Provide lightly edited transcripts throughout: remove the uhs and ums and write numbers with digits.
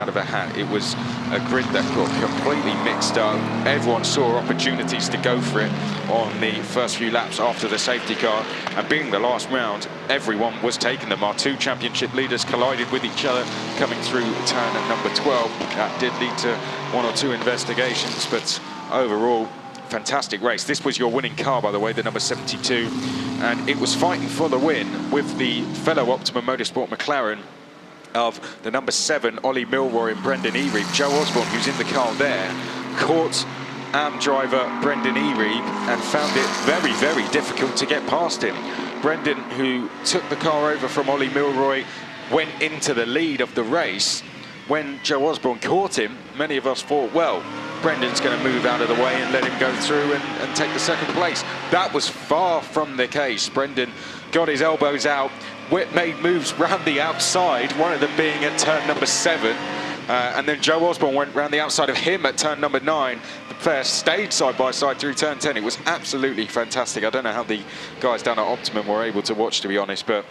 out of a hat. It was a grid that got completely mixed up. Everyone saw opportunities to go for it on the first few laps after the safety car, and being the last round, everyone was taking them. Our two championship leaders collided with each other coming through turn at number 12. That did lead to one or two investigations, but overall, fantastic race. This was your winning car, by the way, the number 72, and it was fighting for the win with the fellow Optimum Motorsport McLaren of the number 7, Ollie Milroy and Brendan Ereeb. Joe Osborne, who's in the car there, caught AM driver Brendan Ereeb and found it very, very difficult to get past him. Brendan, who took the car over from Ollie Milroy, went into the lead of the race. When Joe Osborne caught him, many of us thought, well, Brendan's going to move out of the way and let him go through and take the second place. That was far from the case. Brendan got his elbows out, made moves round the outside, one of them being at turn number 7. And then Joe Osborne went round the outside of him at turn number 9. The pair stayed side by side through turn 10. It was absolutely fantastic. I don't know how the guys down at Optimum were able to watch, to be honest, but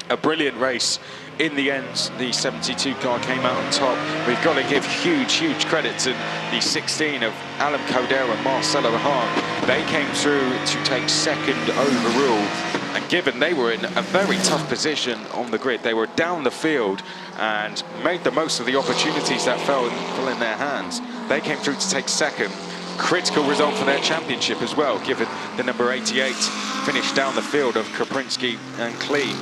a brilliant race. In the end, the 72 car came out on top. We've got to give huge credit to the 16 of Alan Codera and Marcelo Hahn. They came through to take second overall, and given they were in a very tough position on the grid, they were down the field and made the most of the opportunities that fell in their hands. They came through to take second. Critical result for their championship as well, given the number 88 finished down the field of Kaprinski and Qualy.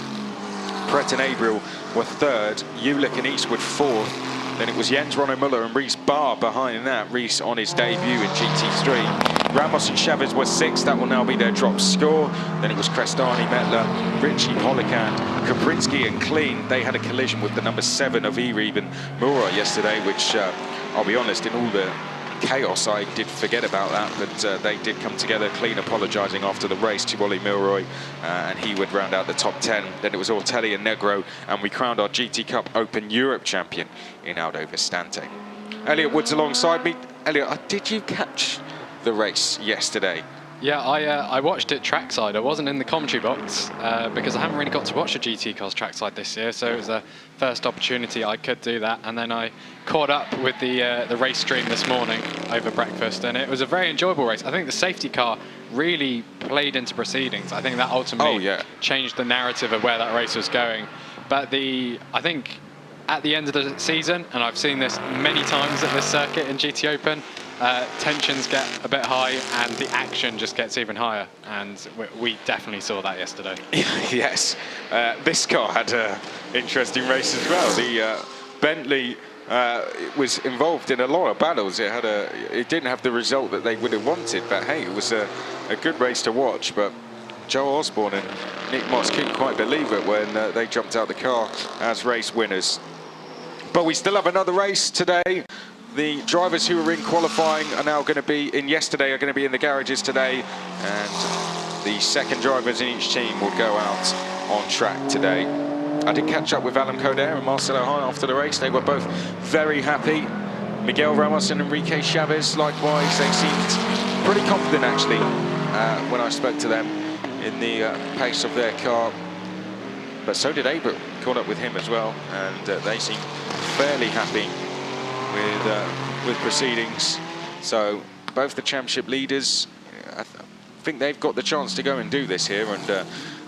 Pret and Abriel were third, Ulick and Eastwood fourth. Then it was Jens Ronno Muller and Reese Barr behind that. Reese on his debut in GT3. Ramos and Chavez were sixth. That will now be their drop score. Then it was Crestani, Metler, Ritchie, Pollikand, Kaprinski and Clean. They had a collision with the number 7 of Ereeb and Mura yesterday, which I'll be honest, in all the chaos, I did forget about that, but they did come together. Clean apologising after the race to Ollie Milroy, and he would round out the top 10. Then it was Ortelli and Negro, and we crowned our GT Cup Open Europe champion in Aldo Vistante. Elliot Woods alongside me. Elliot, did you catch the race yesterday? Yeah, I watched it trackside. I wasn't in the commentary box because I haven't really got to watch the GT cars trackside this year, so it was the first opportunity I could do that. And then I caught up with the race stream this morning over breakfast, and it was a very enjoyable race. I think the safety car really played into proceedings. I think that ultimately changed the narrative of where that race was going. But I think at the end of the season, and I've seen this many times at this circuit in GT Open, tensions get a bit high and the action just gets even higher, and we definitely saw that yesterday. Yes, this car had an interesting race as well. The Bentley was involved in a lot of battles. It didn't have the result that they would have wanted, but hey, it was a good race to watch. But Joe Osborne and Nick Moss couldn't quite believe it when they jumped out the car as race winners. But we still have another race today. The drivers who were in qualifying are now going to be in yesterday, are going to be in the garages today, and the second drivers in each team will go out on track today. I did catch up with Alan Codera and Marcelo Hahn after the race. They were both very happy. Miguel Ramos and Enrique Chavez, likewise, they seemed pretty confident actually when I spoke to them in the pace of their car. But so did Abriel. Caught up with him as well, and they seemed fairly happy with proceedings. So both the championship leaders, I think they've got the chance to go and do this here, and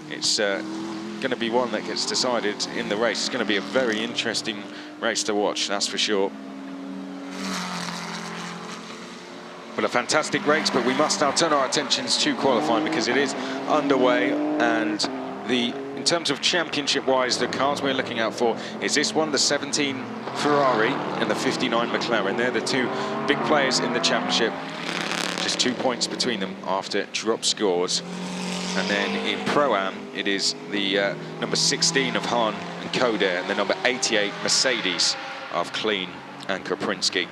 it's going to be one that gets decided in the race. It's going to be a very interesting race to watch, that's for sure. Well, a fantastic race, but we must now turn our attentions to qualifying because it is underway, and in terms of championship-wise, the cars we're looking out for is this one, the 17 Ferrari and the 59 McLaren. They're the two big players in the championship. Just 2 points between them after drop scores. And then in Pro-Am, it is the number 16 of Hahn and Codera and the number 88 Mercedes of Clean and Kaprinski.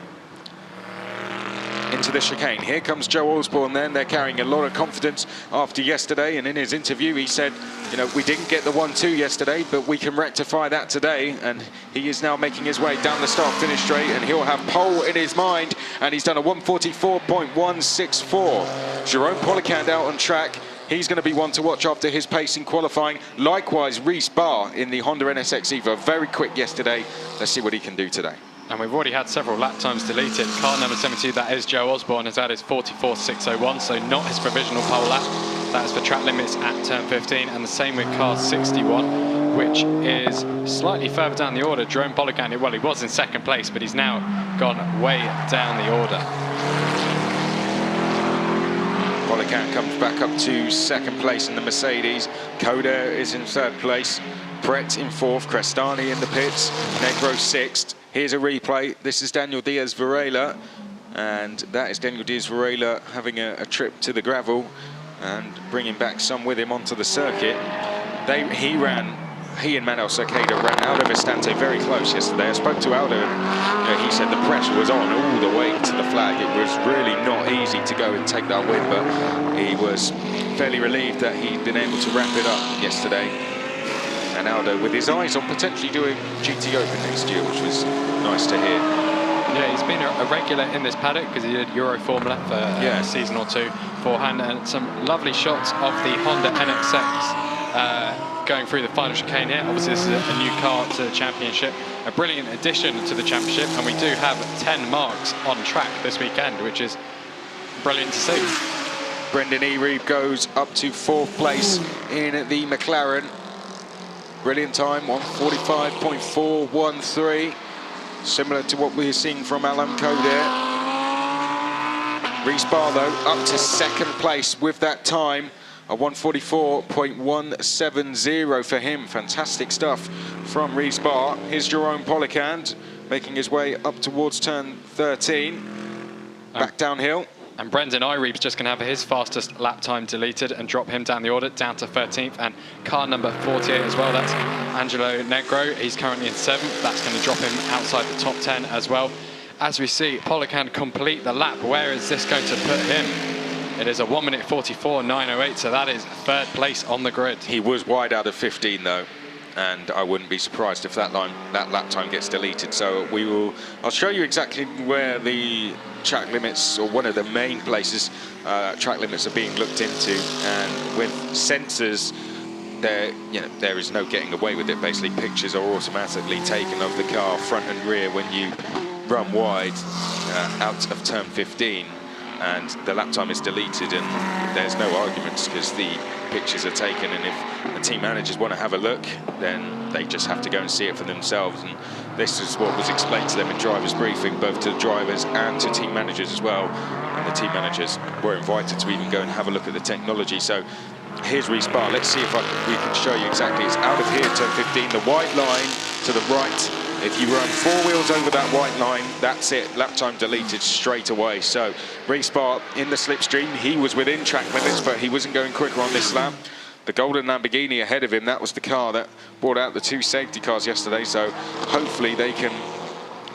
Into the chicane. Here comes Joe Osborne then. They're carrying a lot of confidence after yesterday, and in his interview he said, you know, we didn't get the 1-2 yesterday, but we can rectify that today, and he is now making his way down the start-finish straight, and he'll have pole in his mind, and he's done a 1:44.164. Jerome Pollikand out on track. He's going to be one to watch after his pace in qualifying. Likewise, Reese Barr in the Honda NSX Evo, very quick yesterday. Let's see what he can do today. And we've already had several lap times deleted. Car number 72, that is Joe Osborne, has had his 44.601, so not his provisional pole lap. That is for track limits at turn 15, and the same with car 61, which is slightly further down the order. Jerome Polican, well, he was in second place, but he's now gone way down the order. Polican comes back up to second place in the Mercedes. Coder is in third place. Brett in fourth. Crestani in the pits. Negro sixth. Here's a replay. This is Daniel Diaz-Varela, and that is Daniel Diaz-Varela having a trip to the gravel and bringing back some with him onto the circuit. He and Manuel Cerqueira ran Aldo Vistante very close yesterday. I spoke to Aldo, and he said the pressure was on all the way to the flag. It was really not easy to go and take that win, but he was fairly relieved that he'd been able to wrap it up yesterday. And Aldo with his eyes on potentially doing GT Open next year, which was nice to hear. Yeah, he's been a regular in this paddock because he did Euro Formula for a season or two beforehand, and some lovely shots of the Honda NXX going through the final chicane here. Obviously this is a new car to the championship, a brilliant addition to the championship, and we do have 10 marks on track this weekend, which is brilliant to see. Brendan Erebe goes up to fourth place in the McLaren. Brilliant time, 1:45.413. Similar to what we're seeing from Alan Coder. Reece Barlow up to second place with that time, a 1:44.170 for him. Fantastic stuff from Reece Bar. Here's Jerome Polican making his way up towards turn 13, back downhill. And Brendan Erebe's just going to have his fastest lap time deleted and drop him down the order, down to 13th. And car number 48 as well, that's Angelo Negro. He's currently in 7th. That's going to drop him outside the top 10 as well. As we see Polican complete the lap, where is this going to put him? It is a 1:44.908, so that is third place on the grid. He was wide out of 15 though, and I wouldn't be surprised if that lap time gets deleted. So I'll show you exactly where the track limits, or one of the main places track limits are being looked into, and with sensors there is no getting away with it. Basically pictures are automatically taken of the car front and rear when you run wide out of turn 15, and the lap time is deleted, and there's no arguments because the pictures are taken, and if the team managers want to have a look, then they just have to go and see it for themselves. And this is what was explained to them in drivers briefing, both to the drivers and to team managers as well, and the team managers were invited to even go and have a look at the technology. So here's Reece Bar. Let's see if we can show you exactly. It's out of here, turn 15, the white line to the right. If you run 4 wheels over that white line, that's it, lap time deleted straight away. So Reece Bar in the slipstream, he was within track limits, but he wasn't going quicker on this lap. The golden Lamborghini ahead of him, that was the car that brought out the 2 safety cars yesterday, so hopefully they can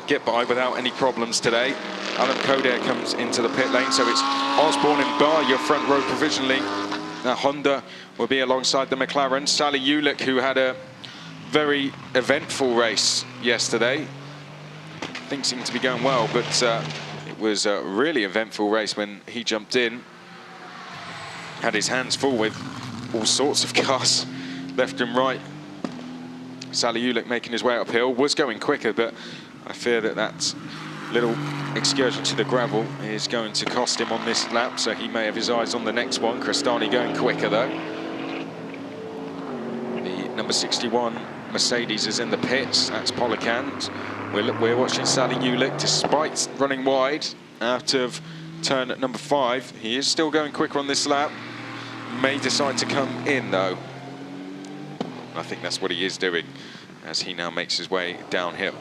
get by without any problems today. Alan Coder comes into the pit lane, so it's Osborne and Barr, your front row provisionally. Now Honda will be alongside the McLaren. Sally Ulick, who had a very eventful race yesterday. Things seem to be going well, but it was a really eventful race when he jumped in. Had his hands full with all sorts of cars, left and right. Sally Ulick making his way uphill, was going quicker, but I fear that little excursion to the gravel is going to cost him on this lap, so he may have his eyes on the next one. Crestani going quicker though. The number 61 Mercedes is in the pits, that's Polican. We're watching Sally Ulick, despite running wide out of turn number 5. He is still going quicker on this lap. May decide to come in though. I think that's what he is doing as he now makes his way downhill.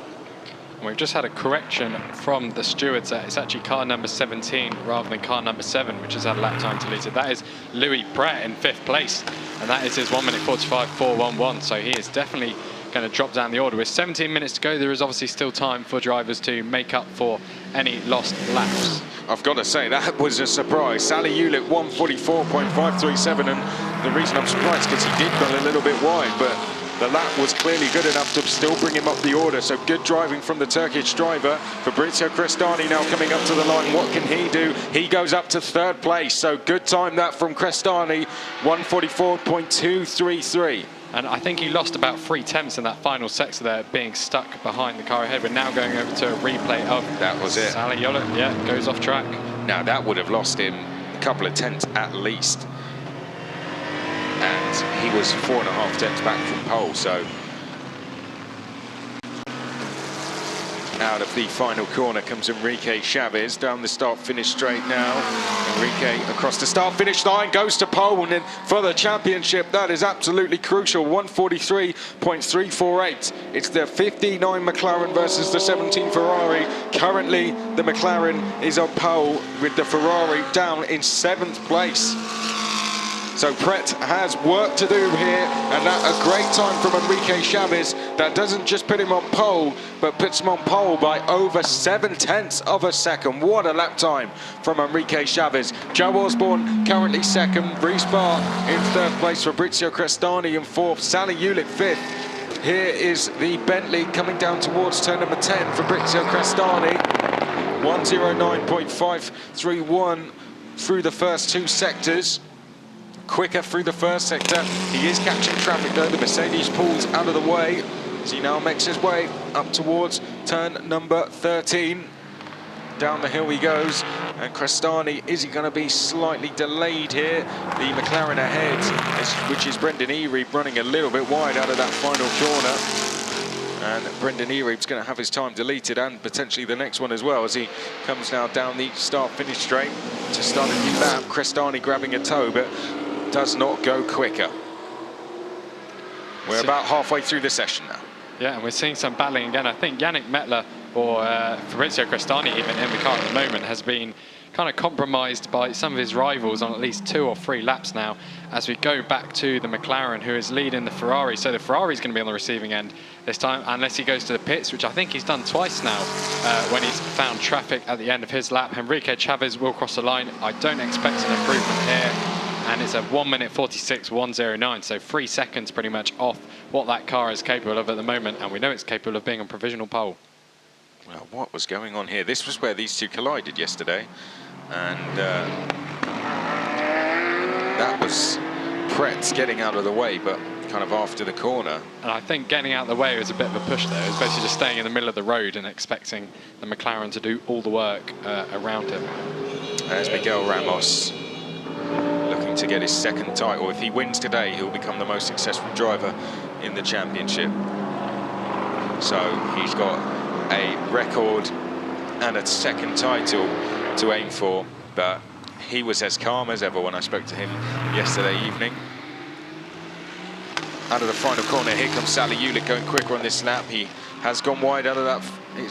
We've just had a correction from the stewards. It's actually car number 17 rather than car number 7, which has had a lap time deleted. That is Louis Brett in 5th place, and that is his 1:45.411. So he is definitely going to drop down the order. With 17 minutes to go, there is obviously still time for drivers to make up for any lost laps. I've got to say, that was a surprise. Sally Ulick 1:44.537, and the reason I'm surprised is because he did run a little bit wide, but the lap was clearly good enough to still bring him up the order. So good driving from the Turkish driver. Fabrizio Crestani now coming up to the line. What can he do? He goes up to 3rd place. So good time that from Crestani, 1:44.233. And I think he lost about 3/10 in that final sector there, being stuck behind the car ahead. We're now going over to a replay of that was it. Sally Yollet, yeah, goes off track. Now that would have lost him a couple of tenths at least. And he was 4.5 tenths back from pole, so out of the final corner comes Enrique Chavez down the start-finish straight now. Enrique across the start-finish line, goes to pole, and then for the championship, that is absolutely crucial. 1:43.348. It's the 59 McLaren versus the 17 Ferrari. Currently, the McLaren is on pole with the Ferrari down in 7th place. So Pret has work to do here, and that a great time from Enrique Chavez. That doesn't just put him on pole, but puts him on pole by over 7/10 of a second. What a lap time from Enrique Chavez. Joe Osborne currently second, Reece Barr in 3rd place, Fabrizio Crestani in 4th, Sally Hewlett 5th. Here is the Bentley coming down towards turn number 10, Fabrizio Crestani. 109.531 through the first 2 sectors. Quicker through the first sector. He is catching traffic though. The Mercedes pulls out of the way as he now makes his way up towards turn number 13. Down the hill he goes, and Crestani, is he going to be slightly delayed here? The McLaren ahead, which is Brendan Ereeb, running a little bit wide out of that final corner. And Brendan Ereeb's going to have his time deleted, and potentially the next one as well, as he comes now down the start-finish straight to start a new lap. Crestani grabbing a toe, but does not go quicker. We're about halfway through the session now. Yeah, and we're seeing some battling again. I think Yannick Mettler, or Fabrizio Crestani even in the car at the moment, has been kind of compromised by some of his rivals on at least 2 or 3 laps now, as we go back to the McLaren, who is leading the Ferrari. So the Ferrari's going to be on the receiving end this time, unless he goes to the pits, which I think he's done twice now when he's found traffic at the end of his lap. Enrique Chavez will cross the line. I don't expect an improvement here. And it's a 1:46.109, so 3 seconds pretty much off what that car is capable of at the moment, and we know it's capable of being on provisional pole. Well, what was going on here? This was where these two collided yesterday, and that was Pret getting out of the way, but kind of after the corner. And I think getting out of the way was a bit of a push there. It was basically just staying in the middle of the road and expecting the McLaren to do all the work around him. There's Miguel Ramos, looking to get his 2nd title. If he wins today, he'll become the most successful driver in the championship. So he's got a record and a 2nd title to aim for, but he was as calm as ever when I spoke to him yesterday evening. Out of the final corner, here comes Sally Hewlett going quicker on this lap. He has gone wide out of that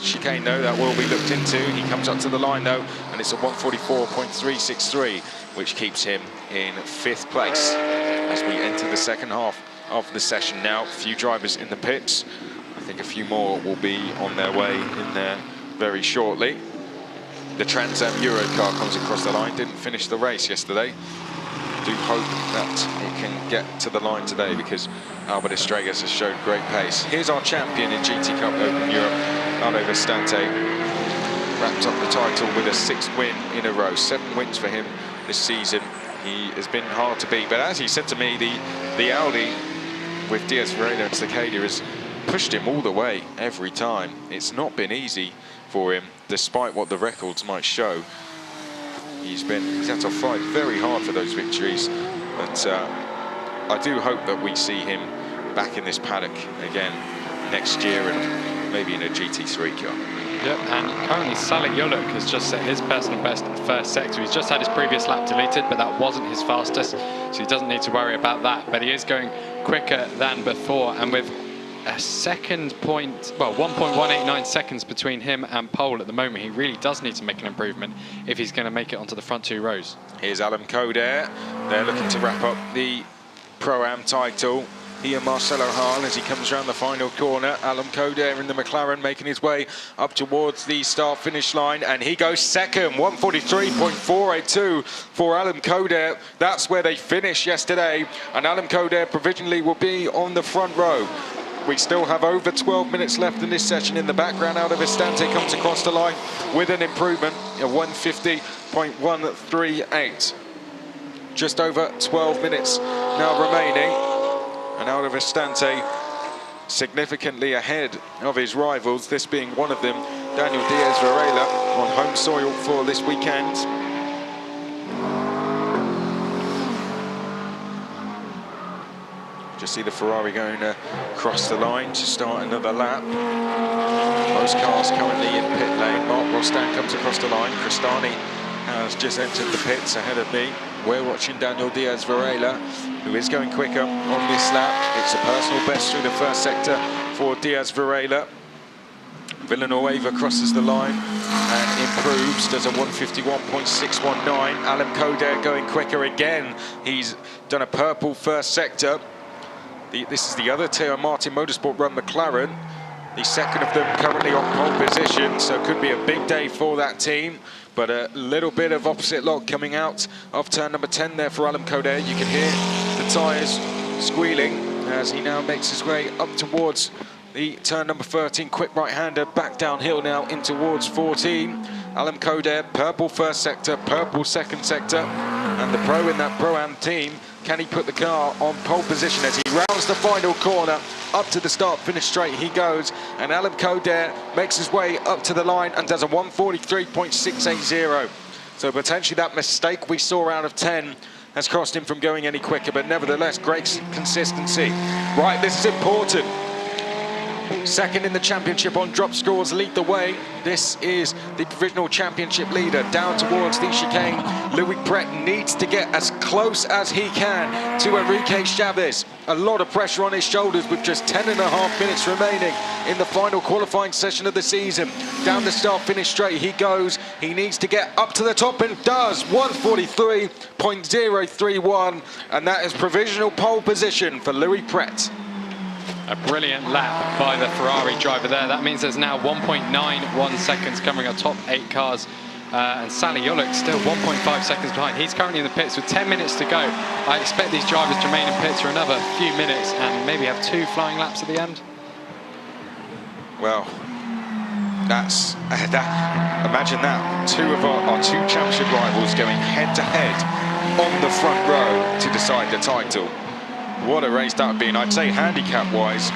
chicane though, that will be looked into. He comes up to the line though, and it's a 1:44.363, which keeps him in 5th place as we enter the 2nd half of the session now. A few drivers in the pits. I think a few more will be on their way in there very shortly. The Trans Am Euro car comes across the line, didn't finish the race yesterday. Do hope that it can get to the line today, because Albert Estragas has shown great pace. Here's our champion in GT Cup Open Europe, Aldo Vestante. Wrapped up the title with a 6th win in a row. 7 wins for him this season. He has been hard to beat, but as he said to me, the Audi with Diaz Ferreira and Cicada has pushed him all the way every time. It's not been easy for him, despite what the records might show. He's had to fight very hard for those victories, but I do hope that we see him back in this paddock again next year, and maybe in a GT3 car. Yep, and currently Salik Yoluk has just set his personal best in the 1st sector. He's just had his previous lap deleted, but that wasn't his fastest, so he doesn't need to worry about that. But he is going quicker than before, and with a 1.189 seconds between him and pole at the moment, he really does need to make an improvement if he's going to make it onto the front 2 rows. Here's Alan Coder. They're looking to wrap up the Pro-Am title. He and Marcelo Hahn as he comes around the final corner. Alan Coder in the McLaren making his way up towards the start-finish line, and he goes 2nd, 1:43.482 for Alan Coder. That's where they finished yesterday, and Alan Coder provisionally will be on the front row. We still have over 12 minutes left in this session. In the background, Aldo Vestante comes across the line with an improvement of 1:50.138. Just over 12 minutes now remaining. And out of Estante, significantly ahead of his rivals, this being one of them, Daniel Diaz Varela, on home soil for this weekend. Just see the Ferrari going across the line to start another lap. Most cars currently in pit lane. Mark Rostan comes across the line. Cristani has just entered the pits ahead of me. We're watching Daniel Diaz Varela, who is going quicker on this lap. It's a personal best through the first sector for Diaz Varela. Villanueva crosses the line and improves, does a 151.619. Alan Coder going quicker again. He's done a purple first sector. This is the other Teo Martin Motorsport run McLaren. The second of them currently on pole position, so it could be a big day for that team. But a little bit of opposite lock coming out of turn number 10 there for Alan Coder. You can hear the tyres squealing as he now makes his way up towards the turn number 13. Quick right-hander back downhill now in towards 14. Alan Coder, purple first sector, purple second sector. And the pro in that Pro-Am team, can he put the car on pole position as he rounds the final corner? Up to the start, finish straight he goes, and Alan Coder makes his way up to the line and does a 143.680. So potentially that mistake we saw out of 10 has cost him from going any quicker, but nevertheless, great consistency. Right, this is important. Second in the championship on drop scores, lead the way. This is the provisional championship leader down towards the chicane. Louis Pret needs to get as close as he can to Enrique Chavez. A lot of pressure on his shoulders with just 10.5 minutes remaining in the final qualifying session of the season. Down the start, finish straight he goes. He needs to get up to the top and does. 143.031, and that is provisional pole position for Louis Pret. A brilliant lap by the Ferrari driver there. That means there's now 1.91 seconds covering our top 8 cars. And Sally Yulik still 1.5 seconds behind. He's currently in the pits with 10 minutes to go. I expect these drivers to remain in pits for another few minutes and maybe have 2 flying laps at the end. Well, that's imagine that. 2 of our 2 championship rivals going head-to-head on the front row to decide the title. What a race that would be, and I'd say handicap-wise,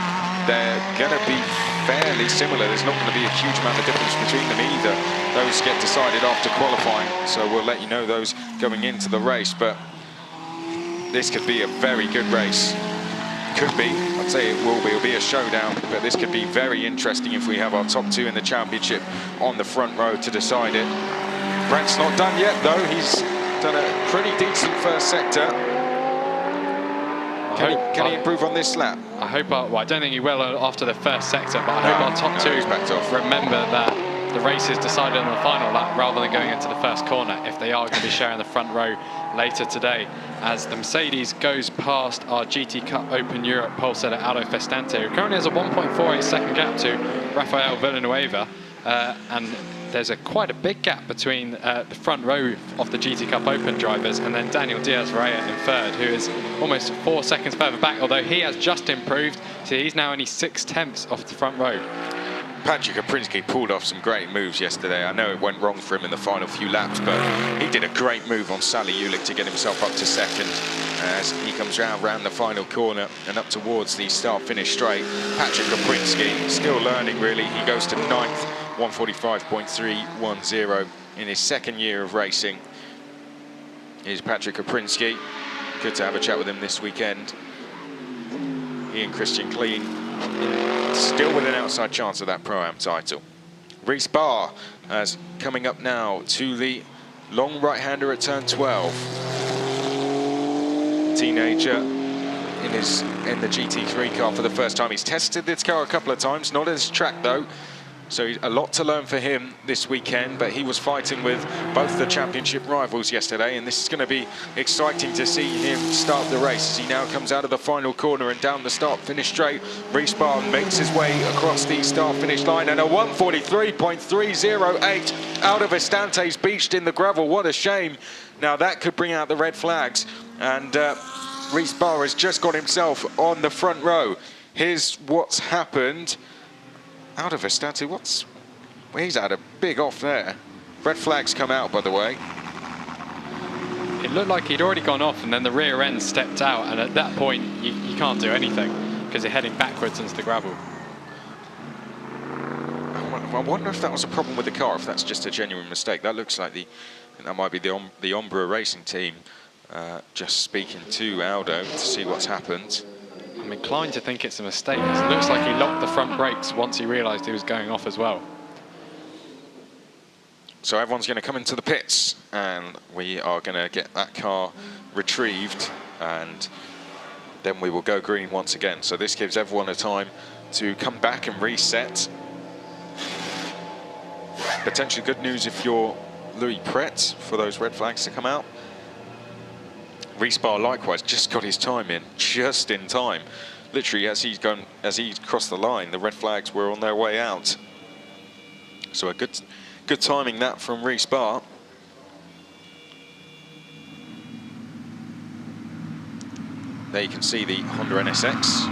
they're going to be fairly similar. There's not going to be a huge amount of difference between them either. Those get decided after qualifying, so we'll let you know those going into the race. But this could be a very good race. Could be, I'd say it will be. It'll be a showdown, but this could be very interesting if we have our top 2 in the championship on the front row to decide it. Brent's not done yet, though. He's done a pretty decent first sector. Can he improve on this lap? I hope, well, I don't think he will after the first sector, but I hope our top 2 remember that the race is decided on the final lap rather than going into the first corner if they are going to be sharing the front row later today. As the Mercedes goes past our GT Cup Open Europe pole setter Aldo Festante, who currently has a 1.48 second gap to Rafael Villanueva, and there's quite a big gap between the front row of the GT Cup Open drivers and then Daniel Diaz Varela in third, who is almost 4 seconds further back, although he has just improved, so he's now only 6/10 off the front row. Patrick Kaprinski pulled off some great moves yesterday. I know it went wrong for him in the final few laps, but he did a great move on Sally Yulik to get himself up to second as he comes round the final corner and up towards the start-finish straight. Patrick Kaprinski still learning, really. He goes to 9th, 145.310 in his second year of racing. Here's Patrick Kaprinski. Good to have a chat with him this weekend. He and Christian Clean still with an outside chance of that Pro-Am title. Reece Barr as coming up now to the long right-hander at turn 12. Teenager in the GT3 car for the first time. He's tested this car a couple of times, not at this track though. So a lot to learn for him this weekend, but he was fighting with both the championship rivals yesterday, and this is going to be exciting to see him start the race as he now comes out of the final corner and down the start-finish straight. Reece Barr makes his way across the start-finish line, and a 143.308 out of Estante's beached in the gravel. What a shame. Now that could bring out the red flags, and Reece Barr has just got himself on the front row. Here's what's happened. Out of Estante, he's had a big off there. Red flags come out, by the way. It looked like he'd already gone off and then the rear end stepped out, and at that point you can't can't do anything because you're heading backwards into the gravel. I wonder if that was a problem with the car, if that's just a genuine mistake. That looks like that might be the Ombra Racing team just speaking to Aldo to see what's happened. I'm inclined to think it's a mistake. It looks like he locked the front brakes once he realised he was going off as well. So everyone's going to come into the pits, and we are going to get that car retrieved, and then we will go green once again. So this gives everyone a time to come back and reset. Potentially good news if you're Louis Pret for those red flags to come out. Respar likewise just got his time in, just in time. Literally as he crossed the line, the red flags were on their way out. So a good timing that from Respar. There you can see the Honda NSX.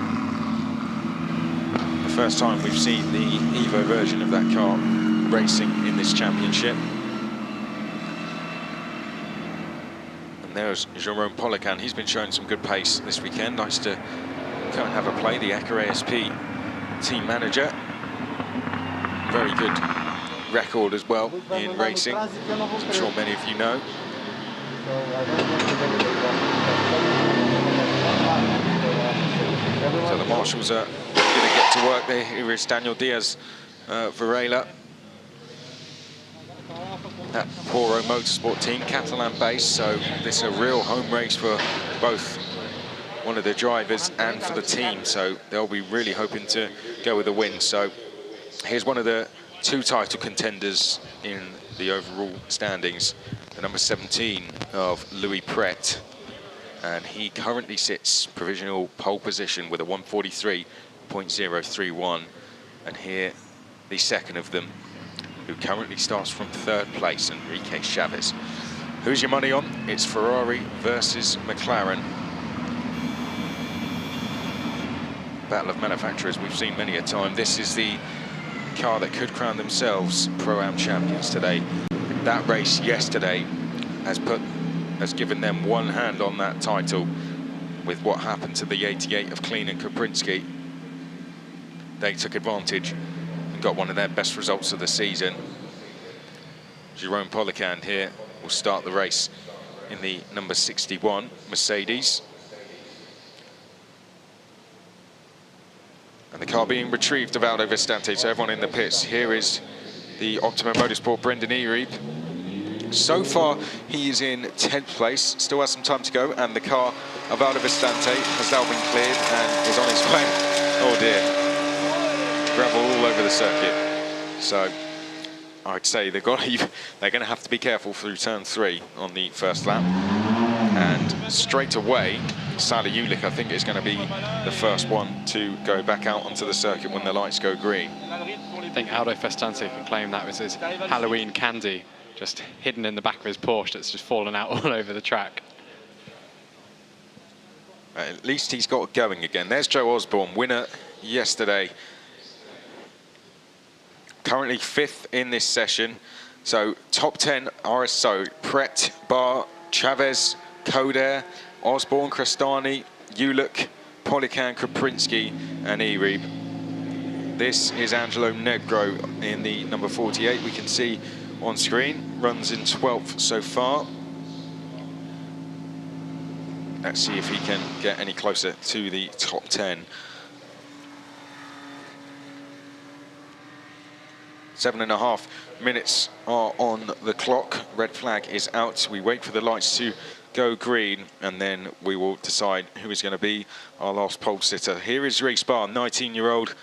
The first time we've seen the Evo version of that car racing in this championship. And there's Jerome Polican. He's been showing some good pace this weekend. Nice to come and have a play. The Ecker ASP team manager. Very good record as well in racing, as I'm sure many of you know. So the marshals are going to get to work there. Here is Daniel Diaz Varela. That Poro Motorsport team, Catalan based, so this is a real home race for both one of the drivers and for the team, so they'll be really hoping to go with a win. So here's one of the two title contenders in the overall standings, the number 17 of Louis Pret, and he currently sits provisional pole position with a 143.031, and here the second of them, who currently starts from third place, Enrique Chavez. Who's your money on? It's Ferrari versus McLaren. Battle of manufacturers we've seen many a time. This is the car that could crown themselves Pro-Am champions today. That race yesterday has given them one hand on that title with what happened to the 88 of Klein and Koprinski. They took advantage and got one of their best results of the season. Jerome Polican here will start the race in the number 61 Mercedes. And the car being retrieved of Aldo Vistante, so everyone in the pits. Here is the Optima Motorsport Brendan Ereeb. So far, he is in 10th place, still has some time to go, and the car of Aldo Vistante has now been cleared and is on its way. Oh dear. Gravel all over the circuit. So I'd say they're going to have to be careful through turn 3 on the first lap. And straight away, Sally Ulick, I think, is going to be the first one to go back out onto the circuit when the lights go green. I think Aldo Vistante can claim that was his Halloween candy, just hidden in the back of his Porsche that's just fallen out all over the track. At least he's got going again. There's Joe Osborne, winner yesterday. Currently 5th in this session. So top 10 RSO, Pret, Barr, Chavez, Coder, Osborne, Crestani, Ulick, Polican, Koprinski and Ereeb. This is Angelo Negro in the number 48, we can see on screen. Runs in 12th so far. Let's see if he can get any closer to the top 10. 7.5 minutes are on the clock. Red flag is out. We wait for the lights to go green, and then we will decide who is going to be our last pole sitter. Here is Reece Barr, 19-year-old,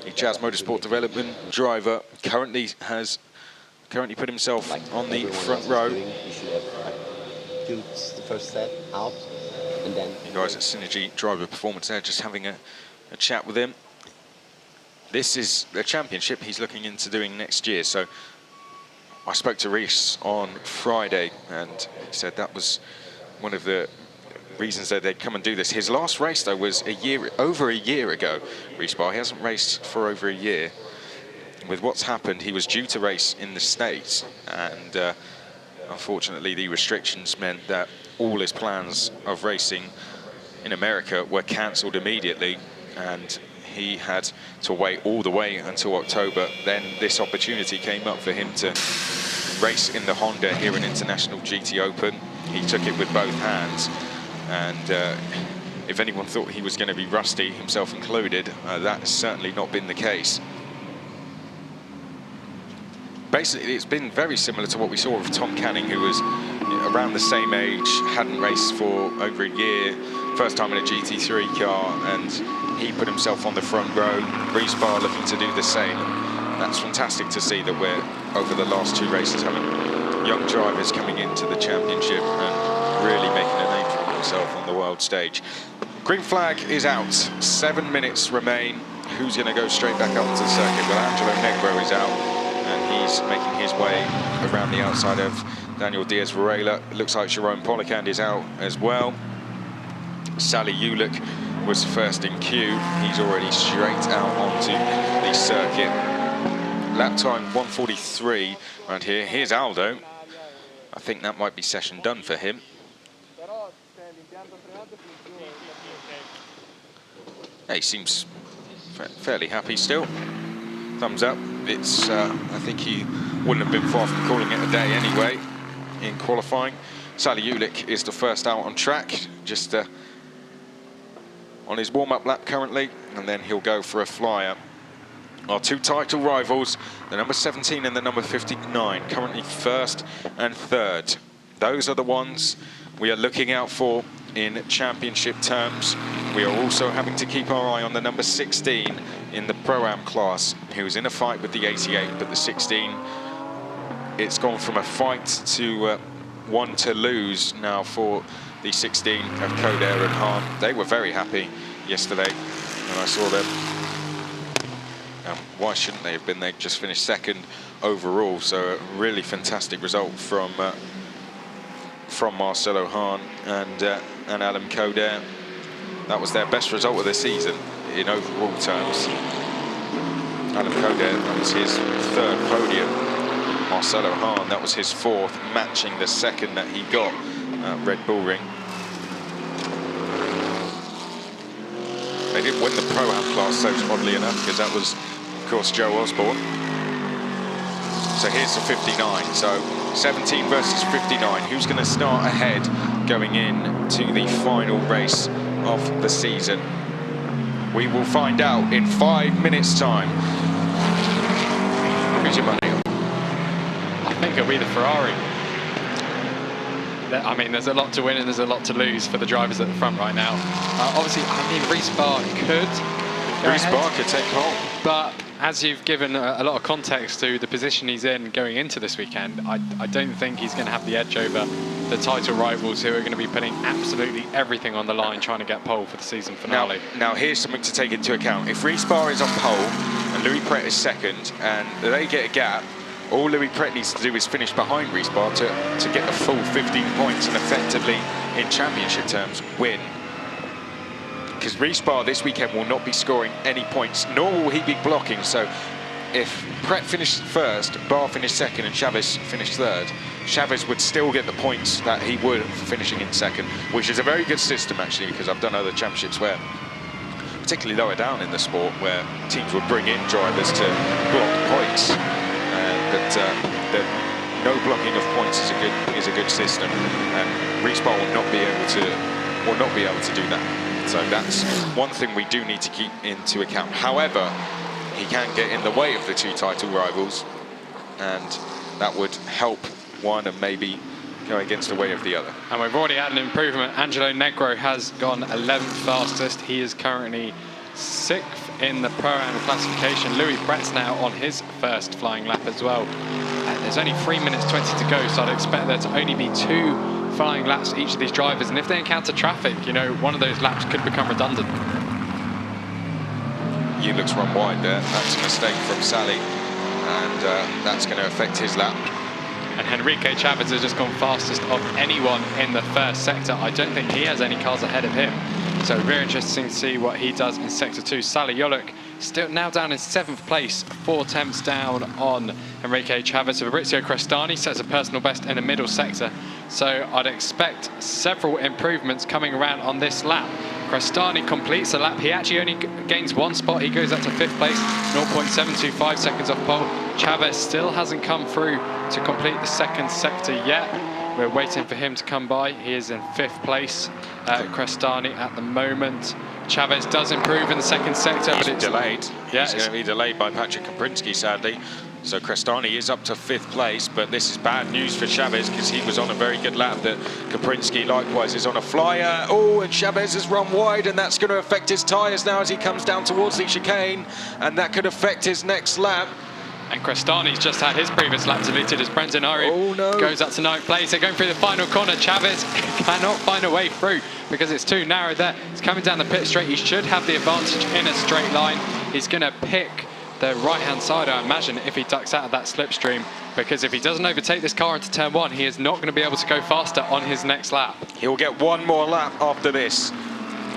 a Jazz Motorsport development driver. Currently put himself on the front row. The first set out, and then you guys at Synergy Driver Performance there, just having a chat with him. This is a championship he's looking into doing next year. So I spoke to Reece on Friday, and he said that was one of the reasons that they'd come and do this. His last race, though, was over a year ago, Reece Barr. He hasn't raced for over a year. With what's happened, he was due to race in the States, and unfortunately the restrictions meant that all his plans of racing in America were cancelled immediately, and he had to wait all the way until October. Then this opportunity came up for him to race in the Honda here in International GT Open. He took it with both hands, and if anyone thought he was going to be rusty, himself included, that's certainly not been the case. Basically, it's been very similar to what we saw with Tom Canning, who was around the same age, hadn't raced for over a year, first time in a GT3 car, and he put himself on the front row. Reece Barr looking to do the same. That's fantastic to see that we're, over the last 2 races, having young drivers coming into the championship and really making a name for himself on the world stage. Green flag is out, 7 minutes remain. Who's going to go straight back up to the circuit? Well, Angelo Negro is out, and he's making his way around the outside of Daniel Diaz-Varela. It looks like Jerome Policand is out as well. Sally Ulick was first in queue. He's already straight out onto the circuit. Lap time 1:43 around here. Here's Aldo. I think that might be session done for him. He seems fairly happy still. Thumbs up. It's, I think he wouldn't have been far from calling it a day anyway in qualifying. Sally Ulick is the first out on track, just on his warm-up lap currently, and then he'll go for a flyer. Our 2 title rivals, the number 17 and the number 59, currently first and third. Those are the ones we are looking out for in championship terms. We are also having to keep our eye on the number 16 in the Pro-Am class, who's in a fight with the 88, but the 16, it's gone from a fight to one to lose now for the 16 of Coder and Hahn. They were very happy yesterday when I saw them. Why shouldn't they have been? They just finished second overall, so a really fantastic result from Marcelo Hahn and Adam Coder. That was their best result of the season in overall terms. Adam Coder, that was his 3rd podium. Marcelo Hahn, that was his 4th, matching the 2nd that he got at Red Bull Ring. They didn't win the Pro-Am class, so oddly enough, because that was, of course, Joe Osborne. So here's the 59. So 17 versus 59. Who's going to start ahead going in to the final race of the season? We will find out in 5 minutes' time. Who's your money on? I think it'll be the Ferrari. I mean, there's a lot to win and there's a lot to lose for the drivers at the front right now. Obviously, I mean, Reece Barr could. Reece Barr could take pole. But as you've given a lot of context to the position he's in going into this weekend, I don't think he's going to have the edge over the title rivals who are going to be putting absolutely everything on the line trying to get pole for the season finale. Now here's something to take into account. If Reece Barr is on pole and Louis Pret is second and they get a gap, all Louis Pret needs to do is finish behind Reece Barr to get the full 15 points and effectively, in championship terms, win. Because Reece Barr this weekend will not be scoring any points, nor will he be blocking. So if Pret finished first, Barr finished second, and Chavez finished third, Chavez would still get the points that he would for finishing in second, which is a very good system, actually, because I've done other championships where, particularly lower down in the sport, where teams would bring in drivers to block points. But the no blocking of points is a good system, and Reece Barr will not be able to do that. So that's one thing we do need to keep into account. However, he can get in the way of the 2 title rivals, and that would help one and maybe go against the way of the other. And we've already had an improvement. Angelo Negro has gone 11th fastest. He is currently 6th in the Pro-Am classification. Louis Pret's now on his first flying lap as well. And there's only 3 minutes 20 to go, so I'd expect there to only be 2 flying laps each of these drivers. And if they encounter traffic, you know, one of those laps could become redundant. Ulick's run wide there. That's a mistake from Sally, and that's going to affect his lap. And Henrique Chavez has just gone fastest of anyone in the first sector. I don't think he has any cars ahead of him. So very interesting to see what he does in Sector 2. Sally Ulick Still now down in 7th place, 4 attempts down on Enrique Chavez. Fabrizio Crestani sets a personal best in the middle sector. So I'd expect several improvements coming around on this lap. Crestani completes the lap. He actually only gains 1 spot. He goes up to 5th place, 0.725 seconds off pole. Chavez still hasn't come through to complete the 2nd sector yet. We're waiting for him to come by. He is in 5th place, Crestani at the moment. Chavez does improve in the 2nd sector, but it's delayed. Yeah, He's going to be delayed by Patrick Kaprinski, sadly. So Crestani is up to 5th place, but this is bad news for Chavez because he was on a very good lap. That Kaprinski likewise is on a flyer. Oh, and Chavez has run wide, and that's going to affect his tyres now as he comes down towards the chicane, and that could affect his next lap. And Crestani's just had his previous lap deleted as Brendan Iri goes up to 9th place. They're going through the final corner. Chavez cannot find a way through because it's too narrow there. He's coming down the pit straight. He should have the advantage in a straight line. He's going to pick the right-hand side, I imagine, if he ducks out of that slipstream, because if he doesn't overtake this car into turn 1, he is not going to be able to go faster on his next lap. He'll get 1 more lap after this.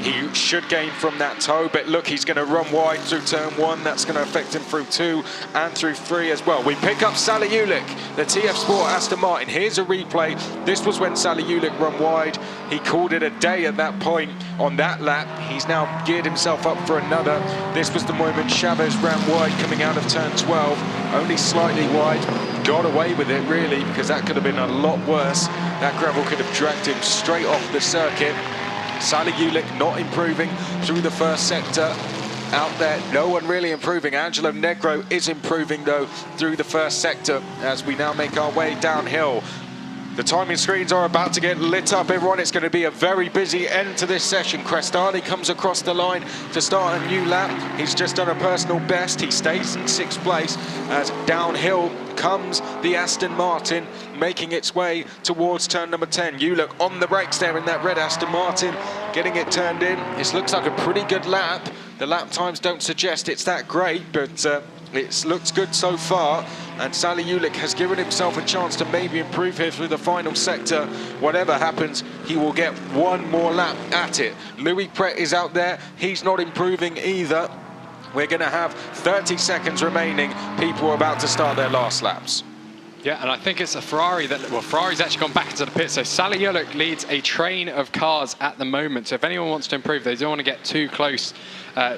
He should gain from that toe, but look, he's going to run wide through turn 1. That's going to affect him through 2 and through 3 as well. We pick up Sally Ulick, the TF Sport Aston Martin. Here's a replay. This was when Sally Ulick run wide. He called it a day at that point on that lap. He's now geared himself up for another. This was the moment Chavez ran wide coming out of turn 12, only slightly wide. Got away with it, really, because that could have been a lot worse. That gravel could have dragged him straight off the circuit. Sally Ulick not improving through the 1st sector. Out there, no one really improving. Angelo Negro is improving, though, through the 1st sector as we now make our way downhill. The timing screens are about to get lit up, everyone. It's going to be a very busy end to this session. Crestani comes across the line to start a new lap. He's just done a personal best. He stays in 6th place as downhill comes the Aston Martin, making its way towards turn number 10. Ulick on the brakes there in that red Aston Martin, getting it turned in. This looks like a pretty good lap. The lap times don't suggest it's that great, but it looks good so far. And Sally Ulick has given himself a chance to maybe improve here through the final sector. Whatever happens, he will get 1 more lap at it. Louis Pret is out there. He's not improving either. We're going to have 30 seconds remaining. People are about to start their last laps. Yeah, and I think it's a Ferrari that, well, Ferrari's actually gone back into the pit. So Sally Ulick leads a train of cars at the moment. So if anyone wants to improve, they don't want to get too close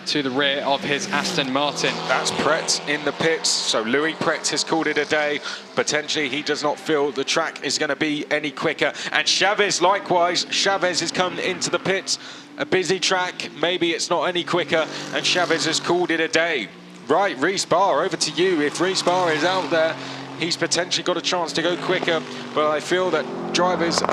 to the rear of his Aston Martin. That's Pret in the pits. So Louis Pret has called it a day. Potentially he does not feel the track is going to be any quicker. And Chavez likewise. Chavez has come into the pits. A busy track, maybe it's not any quicker, and Chavez has called it a day. Right, Reece Barr, over to you. If Reece Barr is out there, he's potentially got a chance to go quicker, but I feel that drivers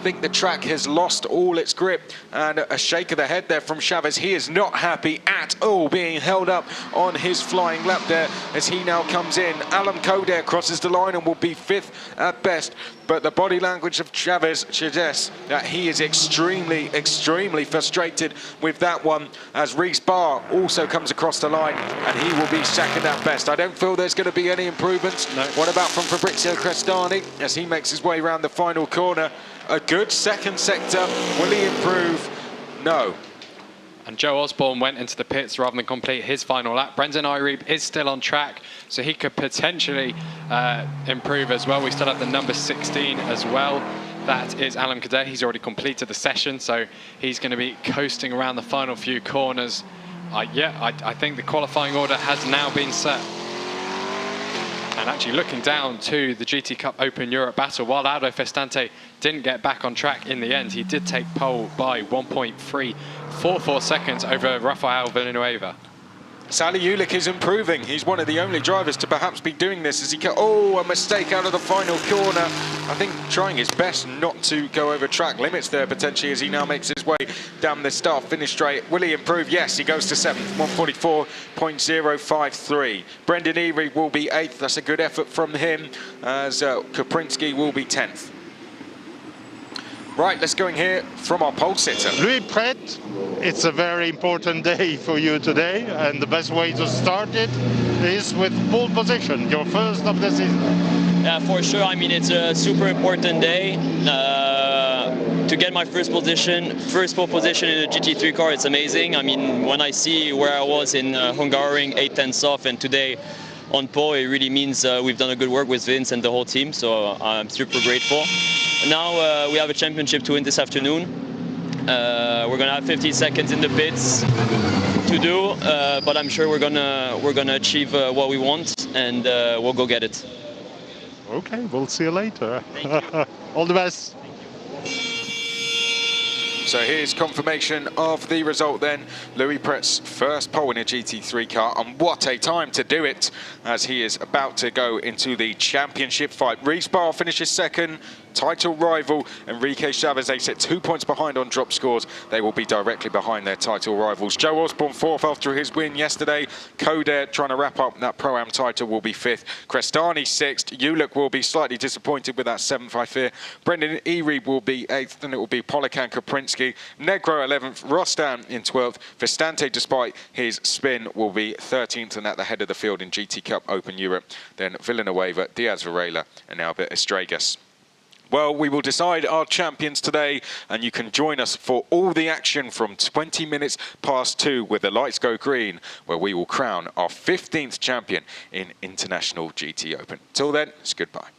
think the track has lost all its grip, and a shake of the head there from Chavez. He is not happy at all being held up on his flying lap there as he now comes in. Alan Coder crosses the line and will be 5th at best, but the body language of Chavez suggests that he is extremely frustrated with that one, as Reece Barr also comes across the line and he will be 2nd at best. I don't feel there's going to be any improvements. No. What about from Fabrizio Crestani as he makes his way around the final corner? A good 2nd sector. Will he improve? No. And Joe Osborne went into the pits rather than complete his final lap. Brendan Iribe is still on track, so he could potentially improve as well. We still have the number 16 as well. That is Alan Cadet. He's already completed the session, so he's going to be coasting around the final few corners. I think the qualifying order has now been set. And actually looking down to the GT Cup Open Europe battle, while Aldo Festante didn't get back on track in the end, he did take pole by 1.344 seconds over Rafael Villanueva. Sally Ulick is improving. He's one of the only drivers to perhaps be doing this as he a mistake out of the final corner. I think trying his best not to go over track limits there potentially as he now makes his way down the start-finish straight. Will he improve? Yes, he goes to 7th, 144.053. Brendan Iri will be 8th. That's a good effort from him, as Kaprinski will be 10th. Right, let's go in here from our pole sitter. Louis Pret, it's a very important day for you today, and the best way to start it is with pole position, your 1st of the season. Yeah, for sure. I mean, it's a super important day. to get my first pole position in a GT3 car, it's amazing. I mean, when I see where I was in Hungaroring, 8/10 off, and today on pole, it really means we've done a good work with Vince and the whole team, so I'm super grateful. Now we have a championship to win this afternoon. We're gonna have 50 seconds in the pits to do, but I'm sure we're gonna achieve what we want, and we'll go get it. Okay, we'll see you later. All the best. So here's confirmation of the result then. Louis Prett's first pole in a GT3 car, and what a time to do it, as he is about to go into the championship fight. Reece Barr finishes second, title rival Enrique Chavez. They sit 2 points behind on drop scores. They will be directly behind their title rivals. Joe Osborne fourth after his win yesterday. Coder trying to wrap up that Pro-Am title will be fifth. Crestani sixth. Ulick will be slightly disappointed with that seventh, I fear. Brendan Erie will be eighth, and it will be Polikan Kaprinsky. Negro 11th. Rostan in 12th. Vistante, despite his spin, will be 13th and at the head of the field in GT Cup Open Europe. Then Villanueva, Diaz Varela, and Albert Estregas. Well, we will decide our champions today, and you can join us for all the action from 20 minutes past 2 with the lights go green, where we will crown our 15th champion in International GT Open. Till then, it's goodbye.